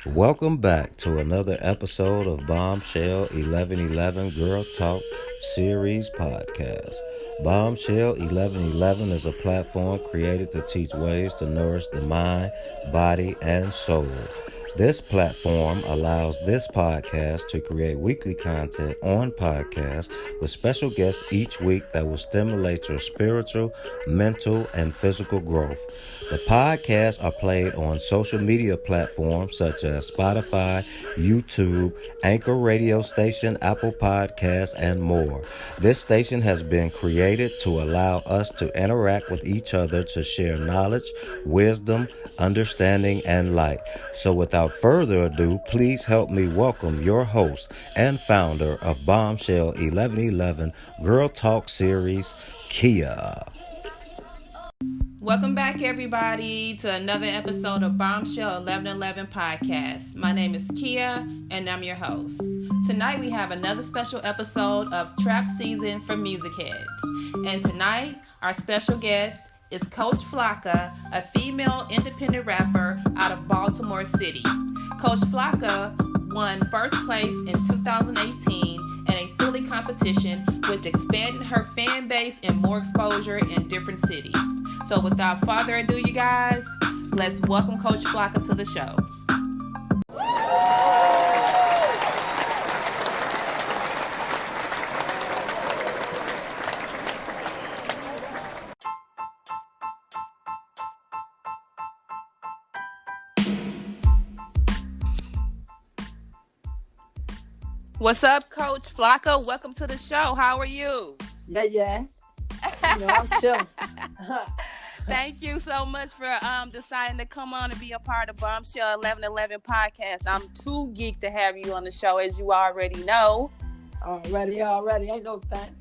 Welcome back to another episode of Bombshell 1111 Girl Talk Series Podcast. Bombshell 1111 is a platform created to teach ways to nourish the mind, body, and soul. This platform allows this podcast to create weekly content on podcasts with special guests each week that will stimulate your spiritual, mental, and physical growth. The podcasts are played on social media platforms such as Spotify, YouTube, Anchor Radio Station, Apple Podcasts, and more. This station has been created to allow us to interact with each other to share knowledge, wisdom, understanding, and light. So without further ado, please help me welcome your host and founder of Bombshell 1111 Girl Talk Series, Kia. Welcome back, everybody, to another episode of Bombshell 1111 Podcast. My name is Kia, and I'm your host. Tonight, we have another special episode of Trap Season for Music Heads. And tonight, our special guest is Coach Flocka, a female independent rapper out of Baltimore City. Coach Flocka won first place in 2018 in a Philly competition, which expanded her fan base and more exposure in different cities. So without further ado, you guys, let's welcome Coach Flocka to the show. What's up, Coach Flocka? Welcome to the show. How are you? Yeah. I'm chilling. Thank you so much for deciding to come on and be a part of Bombshell 1111 Podcast. I'm too geeked to have you on the show, as you already know. Already. Ain't no thing.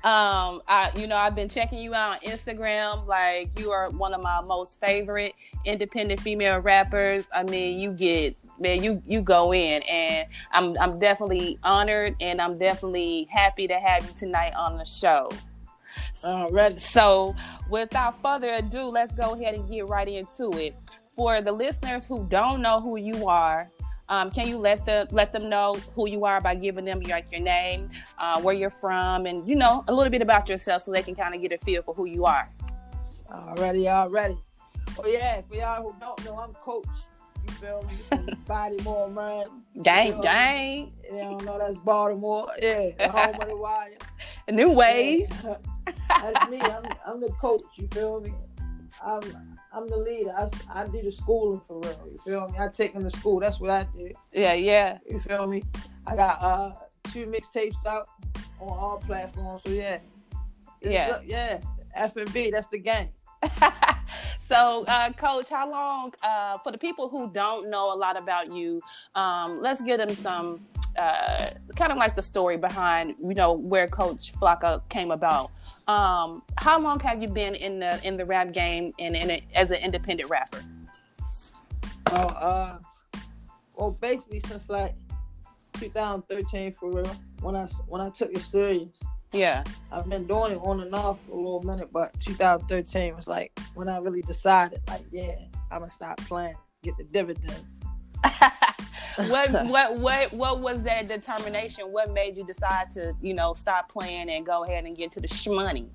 I've been checking you out on Instagram. Like, you are one of my most favorite independent female rappers. I mean, you go in, and I'm definitely honored, and I'm definitely happy to have you tonight on the show. Already. So, without further ado, let's go ahead and get right into it. For the listeners who don't know who you are, can you let them know who you are by giving them your name, where you're from, and a little bit about yourself, so they can kind of get a feel for who you are. Already. Oh yeah, for y'all who don't know, I'm Coach. You feel me? From Baltimore, man. Gang. You don't know that's Baltimore. Yeah, the home of the wire. A new wave. Yeah. That's me. I'm the coach. You feel me? I'm the leader. I do the schooling for real. You feel me? I take them to school. That's what I did. Yeah. You feel me? I got 2 mixtapes out on all platforms. So yeah. F&B. That's the game. So, Coach, how long, for the people who don't know a lot about you, let's give them some, kind of like the story behind, where Coach Flocka came about. How long have you been in the rap game and as an independent rapper? Well, basically since like 2013 for real, when I took it serious. Yeah. I've been doing it on and off for a little minute, but 2013 was like when I really decided, like, yeah, I'm gonna stop playing, get the dividends. What was that determination? What made you decide to, stop playing and go ahead and get to the shmoney?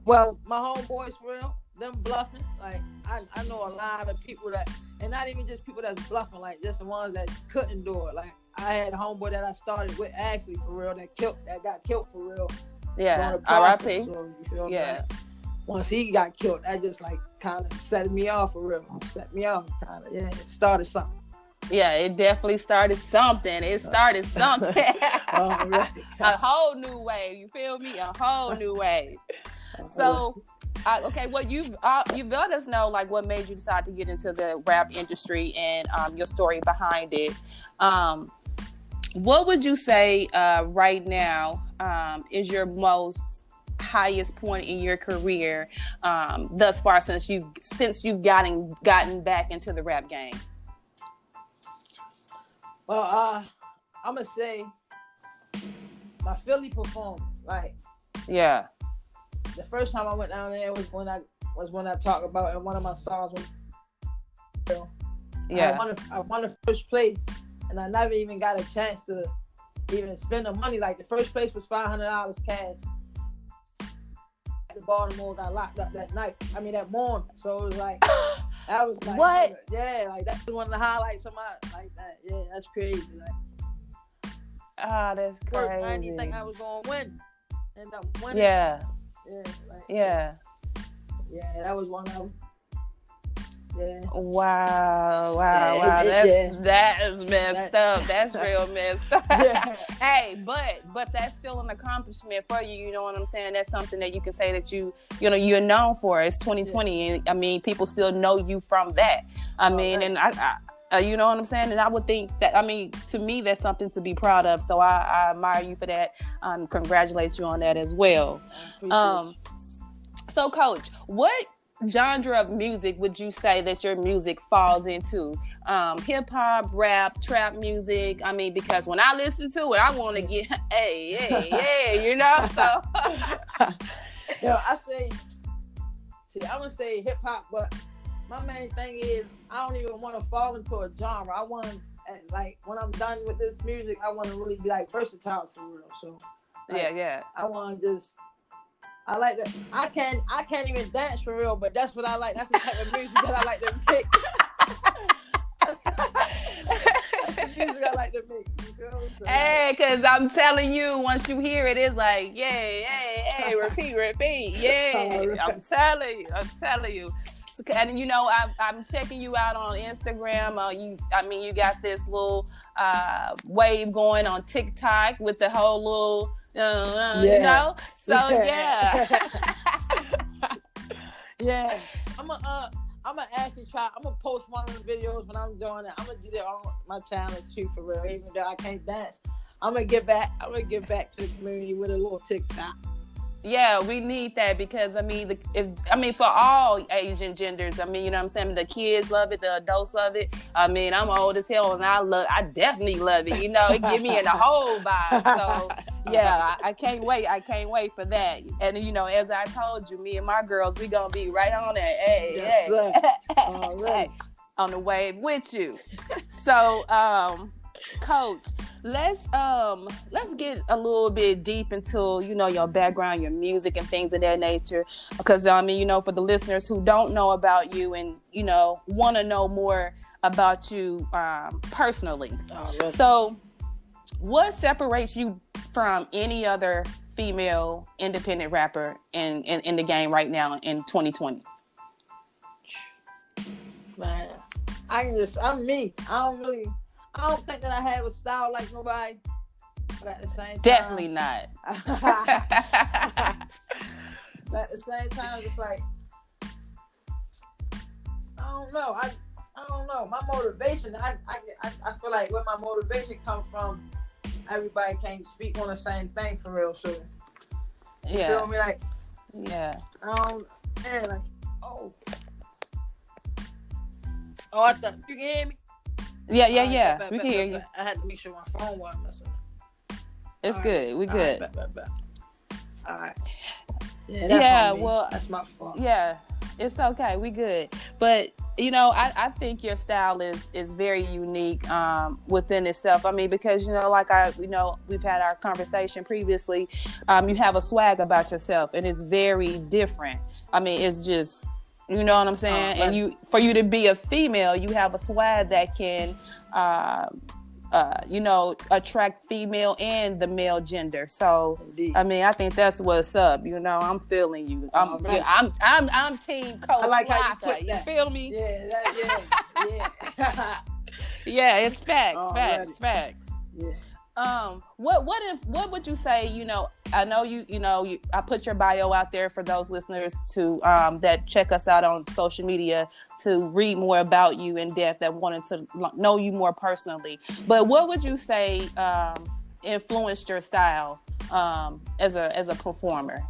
Well, my homeboys for real, them bluffing. Like I know a lot of people that, and not even just people that's bluffing, like just the ones that couldn't do it. Like I had a homeboy that I started with, actually for real, that got killed for real. Yeah, R.I.P. So, you feel me? Yeah. Like, once he got killed, that just like kind of set me off for real. Set me off, kind of. Yeah, it started something. Yeah, it definitely started something. It started something. Right. A whole new wave. You feel me? A whole new wave. So, okay, well, you've let us know like what made you decide to get into the rap industry and your story behind it. What would you say right now is your most highest point in your career thus far since you've gotten back into the rap game? Well, I'm gonna say my Philly performance. Like, yeah, the first time I went down there was when I talked about in one of my songs real. Yeah. I won the first place, and I never even got a chance to even spend the money. Like the first place was $500 cash. The Baltimore got locked up that morning. So it was like that was like what? Yeah, like that's one of the highlights of my like that. Yeah, that's crazy. Like, that's crazy. I didn't think I was gonna win. End up winning. Yeah. Yeah. Like, yeah. Yeah, that was one of them. Yeah. Wow. Yeah, That is messed up. That's real messed up. Yeah. Hey, but that's still an accomplishment for you. You know what I'm saying? That's something that you can say that you're known for. It's 2020, and I mean, people still know you from that. And I you know what I'm saying? And I would think that, to me, that's something to be proud of. So I admire you for that. Congratulate you on that as well. So, Coach, what genre of music would you say that your music falls into? Hip hop, rap, trap music? Because when I listen to it, I want to get, you know? So, I would say hip hop, but my main thing is I don't even want to fall into a genre. I want to, like, when I'm done with this music, I want to really be like versatile for real. So, like, I want to just. I like that. I can't even dance for real, but that's what I like. That's the type of music that I like to make. That's the music I like to make. You feel me? So, hey, because I'm telling you, once you hear it, it's like, repeat. Yeah. I'm telling you. And I'm checking you out on Instagram. You got this little wave going on TikTok with the whole little. You know, so yeah. I'm gonna actually try. I'm gonna post one of the videos when I'm doing it. I'm gonna do that on my channel too, for real. Even though I can't dance, I'm gonna get back to the community with a little TikTok. Yeah, we need that because for all Asian genders, you know what I'm saying? The kids love it, the adults love it. I'm old as hell and I definitely love it. You know, it give me in the whole vibe. So yeah, I can't wait. I can't wait for that. And as I told you, me and my girls, we gonna be right on there. Hey, on the wave with you. So, Coach, let's get a little bit deep into your background, your music, and things of that nature. Because for the listeners who don't know about you and want to know more about you personally. So, what separates you from any other female independent rapper in the game right now in 2020? Man, I'm me. I don't think that I have a style like nobody, but at the same time, definitely not. But at the same time, it's like I don't know. I don't know. My motivation. I feel like where my motivation comes from. Everybody can't speak on the same thing for real. So you feel me? Like I thought you can hear me. Yeah. We can hear you. I had to make sure my phone wasn't messing up. It's good. We good. All right. Yeah, that's my fault. Yeah, it's okay. We good. But I think your style is very unique within itself. Because we've had our conversation previously. You have a swag about yourself, and it's very different. It's just. You know what I'm saying? And for you to be a female, you have a swag that can, attract female and the male gender. So, indeed. I think that's what's up. I'm feeling you. I'm team Coach. I like Flocka. how you put that. You feel me? Yeah. Yeah, it's facts. Facts. Yeah. What would you say? I know I put your bio out there for those listeners to that check us out on social media to read more about you in depth, that wanted to know you more personally. But what would you say influenced your style as a performer?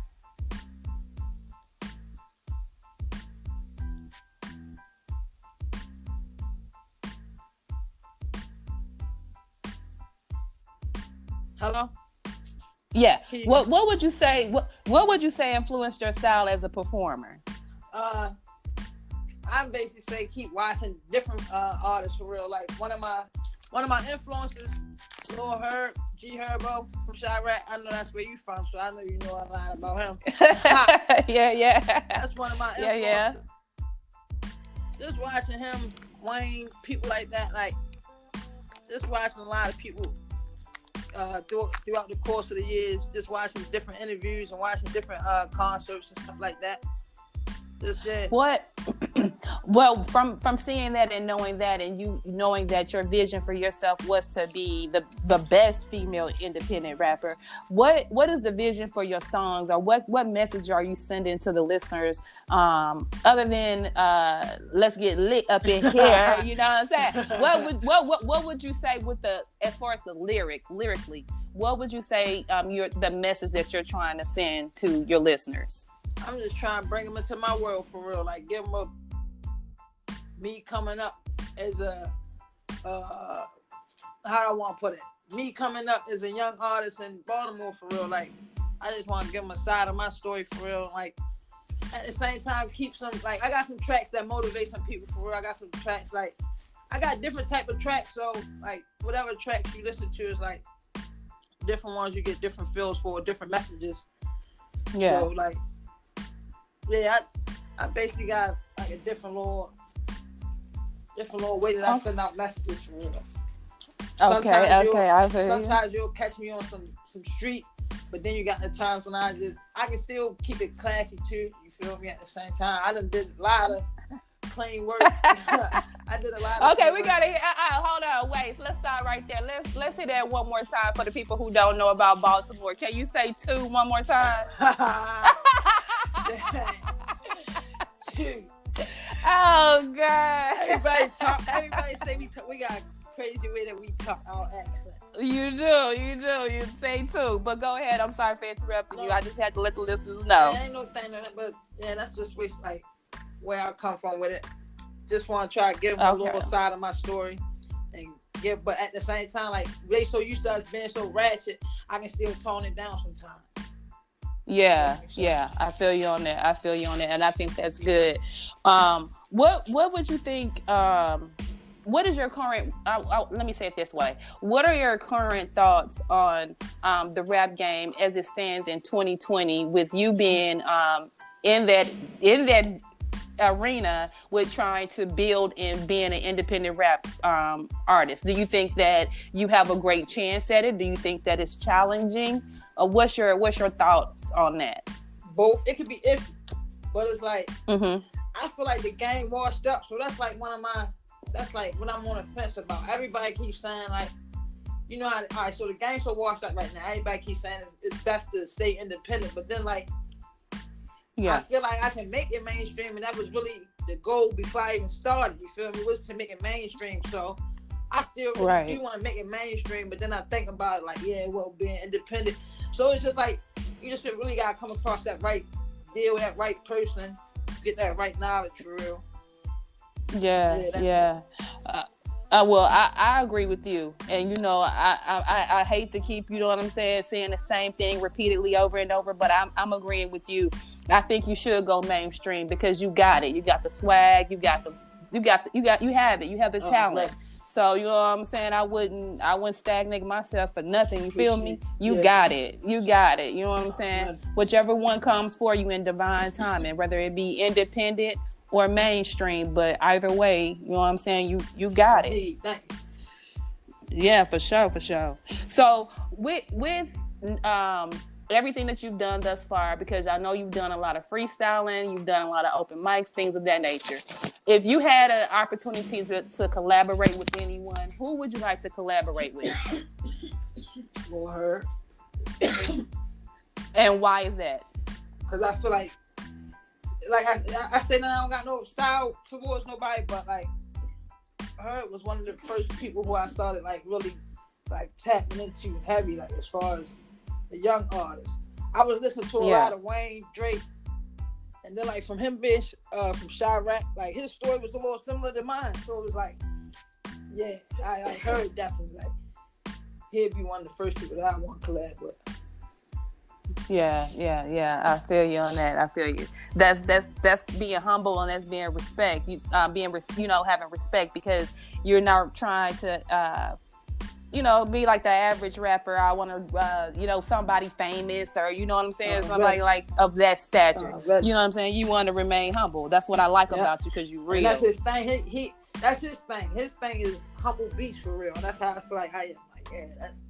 Hello? Yeah. What would you say? What would you say influenced your style as a performer? I I basically say keep watching different artists for real. Like one of my influences, Lil Herb, G Herbo from Chirac. I know that's where you from, so I know you know a lot about him. Yeah. That's one of my influences. Yeah. Just watching him, Wayne, people like that, like just watching a lot of people throughout the course of the years, just watching different interviews and watching different concerts and stuff like that. Just What? Well, from seeing that and knowing that, and you knowing that your vision for yourself was to be the best female independent rapper, what is the vision for your songs, or what message are you sending to the listeners, other than let's get lit up in here? You know what I'm saying? What would you say with as far as the lyrically? What would you say the message that you're trying to send to your listeners? I'm just trying to bring them into my world for real. Like, give them me coming up as a, how do I want to put it? Me coming up as a young artist in Baltimore for real. Like, I just want to give them a side of my story for real. Like, at the same time, keep some, like, I got some tracks that motivate some people for real. I got some tracks, like, I got different type of tracks. So, like, whatever tracks you listen to is, like, different ones you get different feels for, different messages. Yeah. So, like, yeah, I basically got like a different little way that I send out messages for real. Sometimes you'll catch me on some street, but then you got the times when I can still keep it classy too. You feel me? At the same time, I done did a lot of clean work. I did a lot of okay, we gotta hear. Hold on, wait. So let's start right there. Let's hear that one more time for the people who don't know about Baltimore. Can you say 2 one more time? Oh God! Everybody say we got a crazy way that we talk our accent. You do. You say 2, but go ahead. I'm sorry for interrupting you. I just had to let the listeners know. Yeah, ain't no thing, but yeah, that's just like where I come from with it. Just want to try to give them a little side of my story, and but at the same time, like they so used to us being so ratchet, I can still tone it down sometimes. Yeah, I feel you on that. And I think that's good. What would you think? What is your current? Let me say it this way. What are your current thoughts on the rap game as it stands in 2020, with you being in that arena with trying to build and being an independent rap artist? Do you think that you have a great chance at it? Do you think that it's challenging? What's your thoughts on that? Both. It could be iffy, but it's like I feel like the game washed up. So that's like that's like what I'm on the fence about. Everybody keeps saying like, you know how? All right, so the game's so washed up right now. Everybody keeps saying it's best to stay independent, but then like, I feel like I can make it mainstream, and that was really the goal before I even started. You feel me? Was to make it mainstream. So I still do want to make it mainstream, but then I think about it like, being independent. So it's just like, you just really got to come across that right deal with that right person, get that right knowledge for real. Yeah. Well, I agree with you. And, you know, I hate to keep, you know what I'm saying the same thing repeatedly over and over, but I'm agreeing with you. I think you should go mainstream because you got it. You got the swag, you have it. You have the talent. So, you know what I'm saying? I wouldn't stagnate myself for nothing. You feel me? You got it. You know what I'm saying? Whichever one comes for you in divine timing, whether it be independent or mainstream, but either way, you know what I'm saying? You got it. Yeah, for sure. So with everything that you've done thus far, because I know you've done a lot of freestyling, you've done a lot of open mics, things of that nature. If you had an opportunity to collaborate with anyone, who would you like to collaborate with? Lil Herb. And why is that? Because I feel like I say that I don't got no style towards nobody, but like Herb was one of the first people who I started like really like tapping into heavy, like as far as the young artists. I was listening to a lot of Wayne, Drake, and then like from him being from Chirac, like his story was a little similar to mine. So it was like, I heard definitely like he'd be one of the first people that I want to collab with. Yeah. I feel you on that. I feel you. That's being humble, and that's being respect. Having respect, because you're not trying to be like the average rapper. I want to, somebody famous, or you know what I'm saying, somebody like of that stature. You know what I'm saying? You want to remain humble. That's what I like about you, because you real. And that's his thing. That's his thing. His thing is humble beats for real. And that's how I feel like I am. Like, that's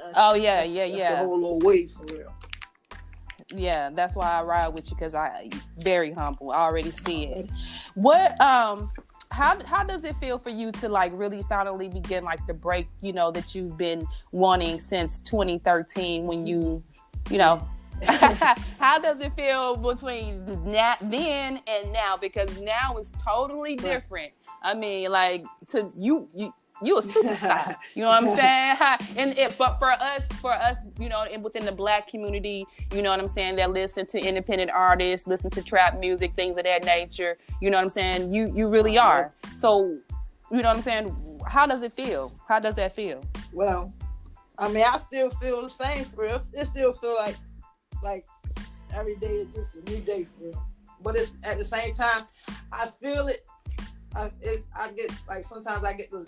the whole little wave for real. Yeah, that's why I ride with you, because I very humble. I already see it. What how does it feel for you to like really finally begin like the break, that you've been wanting since 2013, when you how does it feel between then and now? Because now it's totally different. I mean, like, to you a superstar. You know what I'm saying? But for us, and within the Black community, you know what I'm saying, that listen to independent artists, listen to trap music, things of that nature. You know what I'm saying? You really are. So, you know what I'm saying? How does it feel? How does that feel? Well, I mean, I still feel the same for real. It still feel like every day is just a new day for real. But it's at the same time, I feel it. I get like, sometimes I get to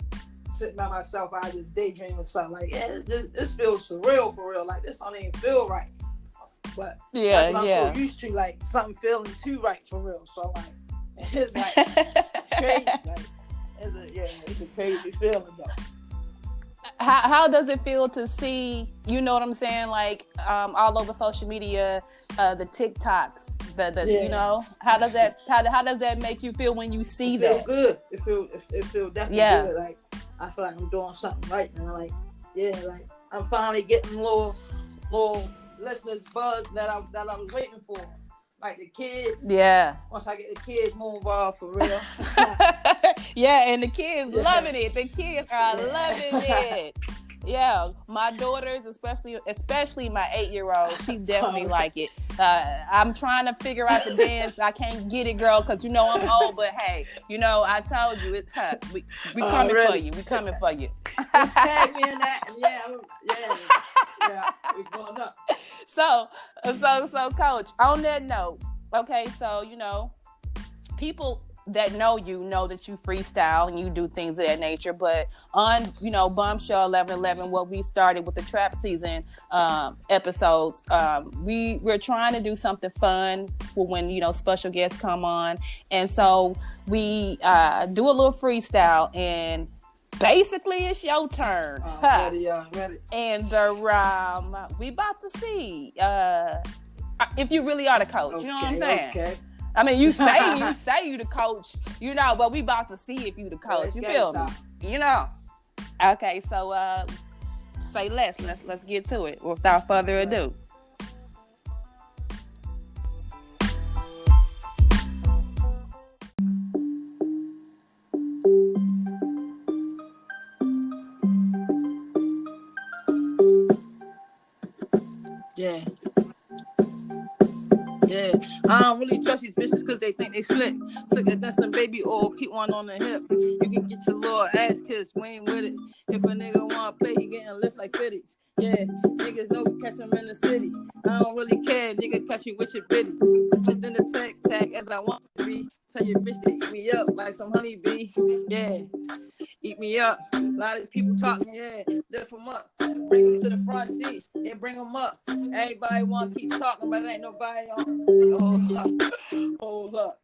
sitting by myself, I just daydream or something like, this feels surreal for real. Like, this don't even feel right. But that's what I'm so used to, like something feeling too right for real. So like, it's like it's crazy. Like, it's a crazy feeling though. How does it feel to see, you know what I'm saying, like all over social media, the TikToks, how does that make you feel when you see that? It feel good. It feel definitely good. Like, I feel like I'm doing something right now. Like, like I'm finally getting little listeners buzz that I was waiting for. Like the kids. Yeah. Once I get the kids more involved for real. And the kids loving it. The kids are loving it. Yeah, my daughters, especially my 8-year-old, she definitely like it. I'm trying to figure out the dance. I can't get it, girl, because I'm old. But hey, I told you, it's her. We coming for you. We coming for you. Just tag me in that. Yeah, we going up. So, Coach, on that note, okay, so people that know you know that you freestyle and you do things of that nature, but on Bombshell 1111, what we started with the trap season episodes, we're trying to do something fun for when special guests come on, and so we do a little freestyle, and basically it's your turn. Ready. And we about to see if you really are the coach. You know what I'm saying? Okay. I mean, you say you the coach, but we about to see if you the coach. You feel me? Okay, so say less. Let's get to it without further ado. Yeah, I don't really trust these bitches because they think they slick. Slick as some baby oil, keep one on the hip. You can get your little ass kissed, we ain't with it. If a nigga wanna play, he getting lift like fitties. Yeah, niggas know we catch them in the city. I don't really care, nigga, catch me with your bitty. Sit in the tag as I want to be. Tell your bitch to eat me up like some honeybee. Yeah, eat me up. A lot of people talking, lift them up. Bring them to the front seat, bring them up. Everybody want to keep talking, but ain't nobody on. Hold up.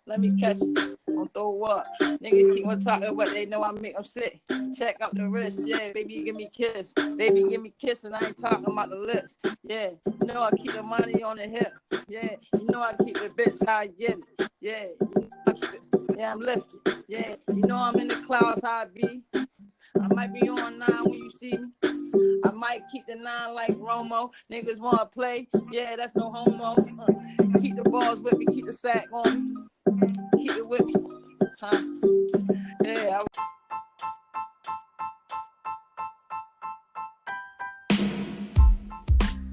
Let me catch it. Don't throw up. Niggas keep on talking, but they know I make them sick. Check out the wrist, baby, give me kiss. Baby, give me kiss, and I ain't talking about the lips. Yeah, you know I keep the money on the hip. Yeah, you know I keep the bitch how I get it. Yeah, you know I keep it. Yeah, I'm lifted. Yeah, you know I'm in the clouds how I be. I might be on 9 when you see me. I might keep the 9 like Romo. Niggas wanna play. Yeah, that's no homo. Keep the balls with me. Keep the sack on me. Keep it with me. Yeah.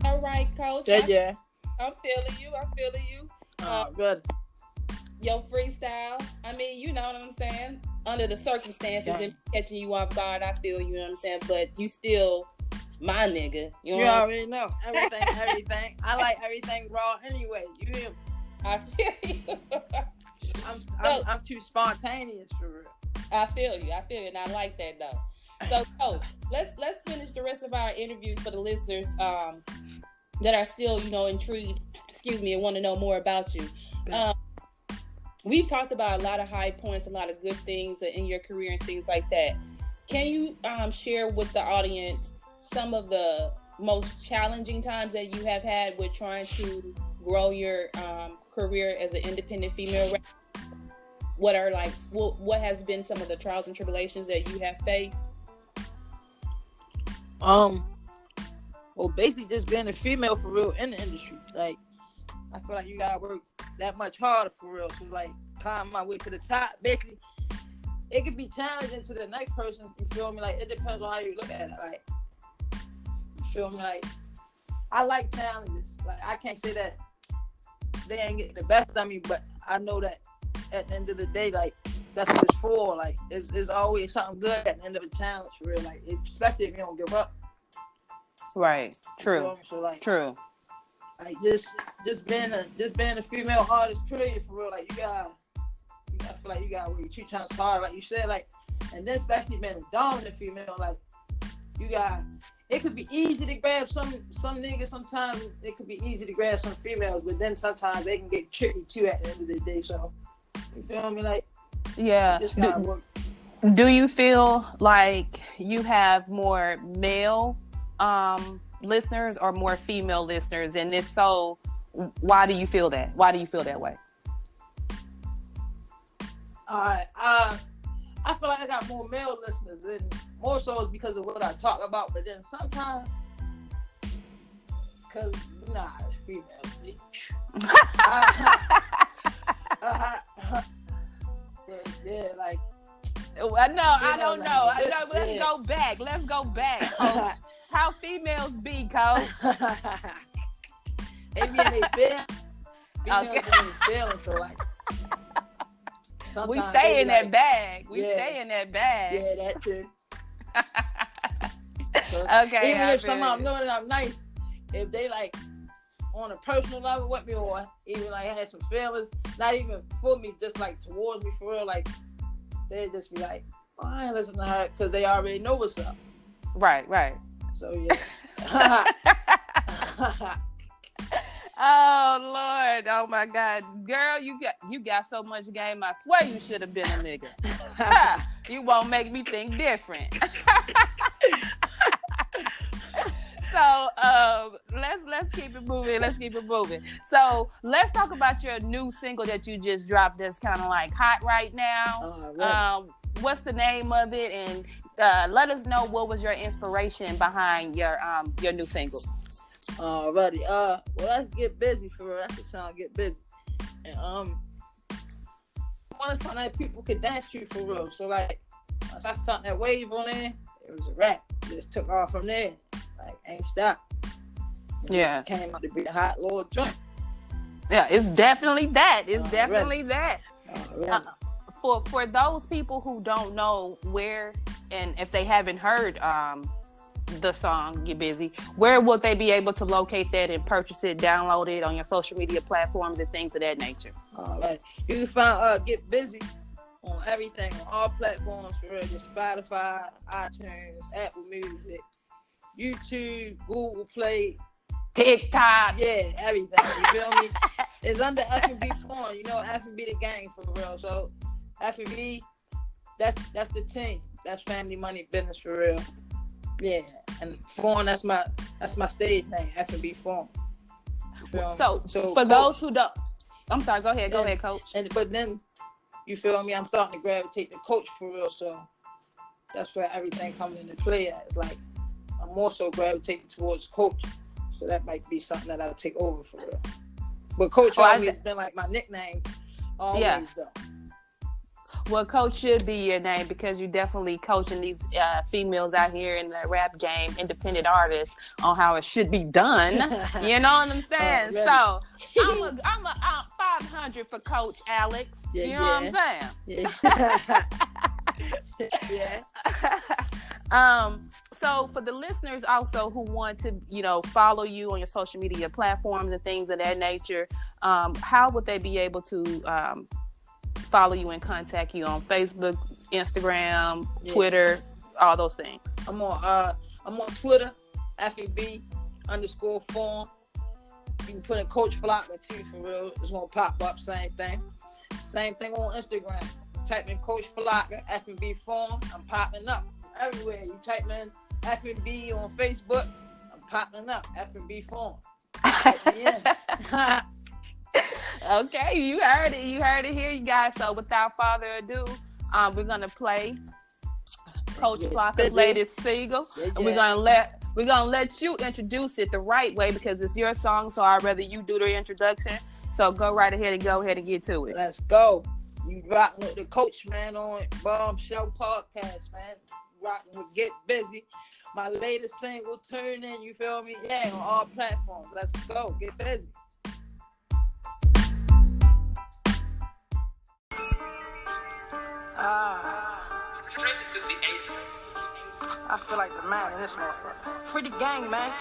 All right, Coach. Yeah. I'm feeling you. Good. Your freestyle. I mean, you know what I'm saying? Under the circumstances and catching you off guard, I feel you know what I'm saying? But you still my nigga. You already know everything. I like everything raw anyway. You hear me? I feel you. I'm too spontaneous for real. I feel you, and I like that though. So, Coach, let's finish the rest of our interview for the listeners that are still, intrigued. And want to know more about you. We've talked about a lot of high points, a lot of good things in your career and things like that. Can you share with the audience some of the most challenging times that you have had with trying to grow your career as an independent female rapper? What has been some of the trials and tribulations that you have faced? Well, basically just being a female for real in the industry. Like, I feel like you gotta work that much harder for real to like climb my way to the top. Basically, it could be challenging to the next person. You feel me? Like, it depends on how you look at it. Like, you feel me? Like, I like challenges. Like, I can't say that they ain't getting the best of me, but I know that at the end of the day, like, that's what it's for. Like, it's always something good at the end of a challenge for real. Like, especially if you don't give up. Right. True. So, like, true. Like, just being a female artist, period, for real. Like, I feel like you gotta work 2 times hard, like you said, like, and then especially being a dominant female, like, it could be easy to grab some niggas. Sometimes it could be easy to grab some females, but then sometimes they can get tricky too at the end of the day. So, you feel me? Like, yeah. Just gotta work. Do you feel like you have more male listeners or more female listeners? And if so, why do you feel that? Why do you feel that way? Alright, I feel like I got more male listeners, and more so is because of what I talk about. But then sometimes, cause females, yeah, like. I don't know. Let's go back. Coach. How females be, Coach? They be in their feelings. Females be in their feelings, so like. We stay in that bag. Stay in that bag. Yeah, that too. So, okay. Even if somehow knowing that I'm nice, if they like on a personal level with me, or even like had some feelings, not even for me, just like towards me for real, like they just be like, "Oh, I ain't listening to her," because they already know what's up. Right. So yeah. Oh Lord! Oh my God, girl, you got so much game. I swear you should have been a nigga. You won't make me think different. So let's keep it moving. So let's talk about your new single that you just dropped. That's kind of like hot right now. Right. What's the name of it? And let us know what was your inspiration behind your new single. Alrighty. Well, let's get busy for real. That's the song, Get Busy. And I want to song that people could dance to for real. So like, once I started that wave on there, it was a rap. Just took off from there. Like, ain't stopped. Yeah. Came out to be a hot little joint. Yeah, it's definitely that. For those people who don't know where, and if they haven't heard the song Get Busy, where will they be able to locate that and purchase it, download it on your social media platforms and things of that nature? Alright. You can find Get Busy on everything, on all platforms for real. Just Spotify, iTunes, Apple Music, YouTube, Google Play, TikTok. Yeah, everything. You feel me? It's under F&B form. You know, F&B the gang for real. So F&B, that's the team. That's Family Money Business for real. Yeah, and Form, that's my stage name, F&B Form. So for those who don't, I'm sorry, go ahead, Coach. But then, you feel me? I'm starting to gravitate to Coach for real. So that's where everything coming into play at. It's like I'm more so gravitating towards Coach. So that might be something that I'll take over for real. But Coach always been like my nickname. Always though. Well, Coach should be your name because you're definitely coaching these females out here in the rap game, independent artists, on how it should be done. You know what I'm saying? So I'm a 500 for Coach Alex. Yeah, you know what I'm saying? Yeah. Yeah. So so for the listeners also who want to, follow you on your social media platforms and things of that nature, how would they be able to follow you and contact you on Facebook, Instagram, Twitter, all those things? I'm on Twitter, FEB_form. You can put in Coach Flocka too, for real. It's gonna pop up, same thing. Same thing on Instagram. Type in Coach Flocka, FB form. I'm popping up everywhere. You type in FB on Facebook, I'm popping up. FB form. Okay, you heard it. You heard it here, you guys. So without further ado, we're gonna play Coach Flocka's latest single, and we're gonna let you introduce it the right way because it's your song. So I'd rather you do the introduction. So go right ahead and get to it. Let's go. You rocking with the Coach, man, on Bombshell Podcast, man. Rocking with Get Busy. My latest single, Turn In, you feel me? Yeah, on all platforms. Let's go. Get busy. Tracy could be ace. I feel like the man in this motherfucker. Free the gang, man.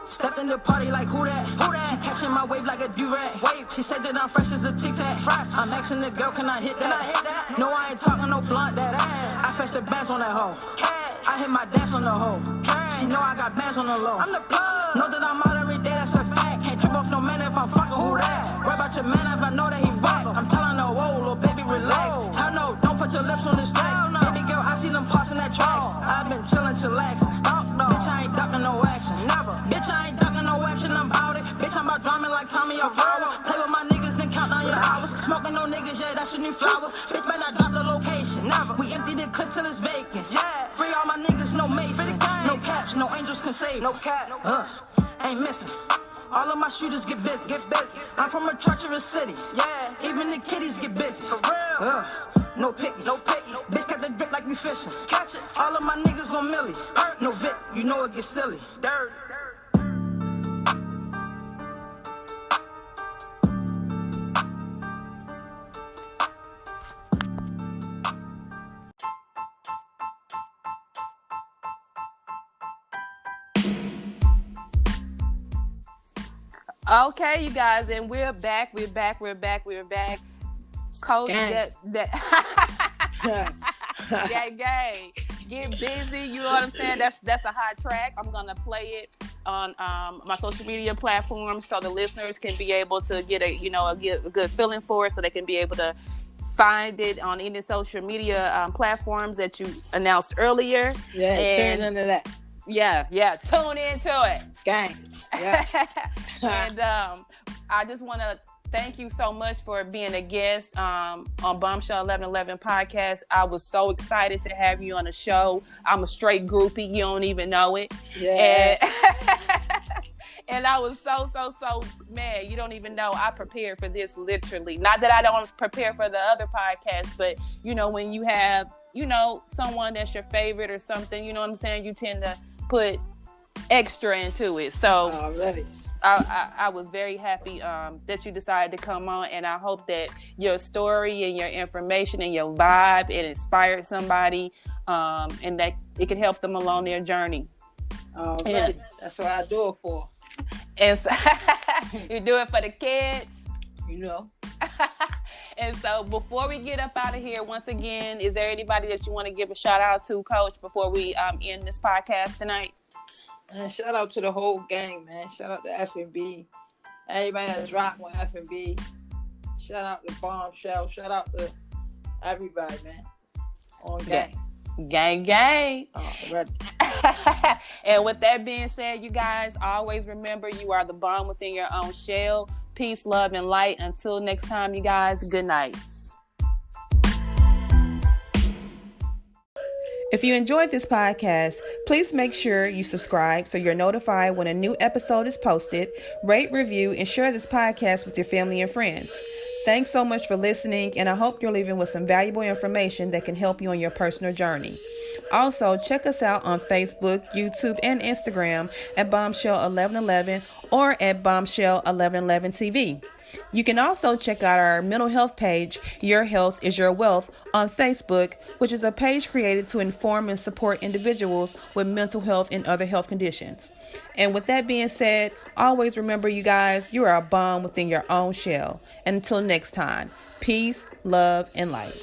Stepped in the party like who that? She catching my wave like a durag. She said that I'm fresh as a Tic Tac. I'm asking the girl, can I hit that? No, I ain't talking no blunt that. I fetched the bands on that hoe. I hit my dance on the hoe. She know I got bands on the low. I'm the plug. Know that I'm out every day, that's a fact. Can't trip off no man if I'm fucking who that. Worry about your man if I know that he whack. I'm telling her, whoa, little baby, relax. Hell no, don't put your lips on the stacks. Baby girl, I see them parts in that tracks. I've been chillin', chillaxing. Bitch, I ain't ducking no action. Never. Bitch, I ain't ducking no action, I'm bout it. Bitch, I'm about drumming like Tommy or Power. Play with my niggas, then count down your hours. Smoking no niggas, yeah, that's your new flower. Bitch, better not drop the location. Never. We empty the clip till it's vacant. Yeah. Free all my niggas, no mason. No caps, no angels can save. No cap. Ain't missing. All of my shooters get busy. Get busy. I'm from a treacherous city. Yeah. Even the kiddies get busy. For real. No picky. No picky. Bitch, got the drip like we fishing. Catch it. All of my niggas on Millie. No Vic, you know it gets silly. Dirt. Okay, you guys, and we're back. Coach, gang. Gang. Get busy. You know what I'm saying? That's a hot track. I'm gonna play it on my social media platforms so the listeners can be able to get a good feeling for it, so they can be able to find it on any social media platforms that you announced earlier. Yeah, and turn into that. Yeah, tune into it. Gang. Yeah. And I just want to thank you so much for being a guest on Bombshell 1111 podcast. I was so excited to have you on the show. I'm a straight groupie. You don't even know it. Yeah. And I was so, man, you don't even know. I prepared for this literally. Not that I don't prepare for the other podcasts, but, when you have, someone that's your favorite or something, you know what I'm saying? You tend to put extra into it. So already. I was very happy that you decided to come on, and I hope that your story and your information and your vibe, it inspired somebody, and that it can help them along their journey. And that's what I do it for. And so, you do it for the kids. And so before we get up out of here, once again, is there anybody that you want to give a shout out to, Coach, before we end this podcast tonight? Man, shout out to the whole gang, man. Shout out to F&B. Everybody that's rocking with F&B. Shout out to Bombshell. Shout out to everybody, man. On gang. Gang. Ready. And with that being said, you guys, always remember you are the bomb within your own shell. Peace, love, and light. Until next time, you guys, good night. If you enjoyed this podcast, please make sure you subscribe so you're notified when a new episode is posted. Rate, review, and share this podcast with your family and friends. Thanks so much for listening, and I hope you're leaving with some valuable information that can help you on your personal journey. Also, check us out on Facebook, YouTube, and Instagram at Bombshell 1111 or at Bombshell 1111 TV. You can also check out our mental health page, Your Health is Your Wealth, on Facebook, which is a page created to inform and support individuals with mental health and other health conditions. And with that being said, always remember, you guys, you are a bomb within your own shell. And until next time, peace, love, and light.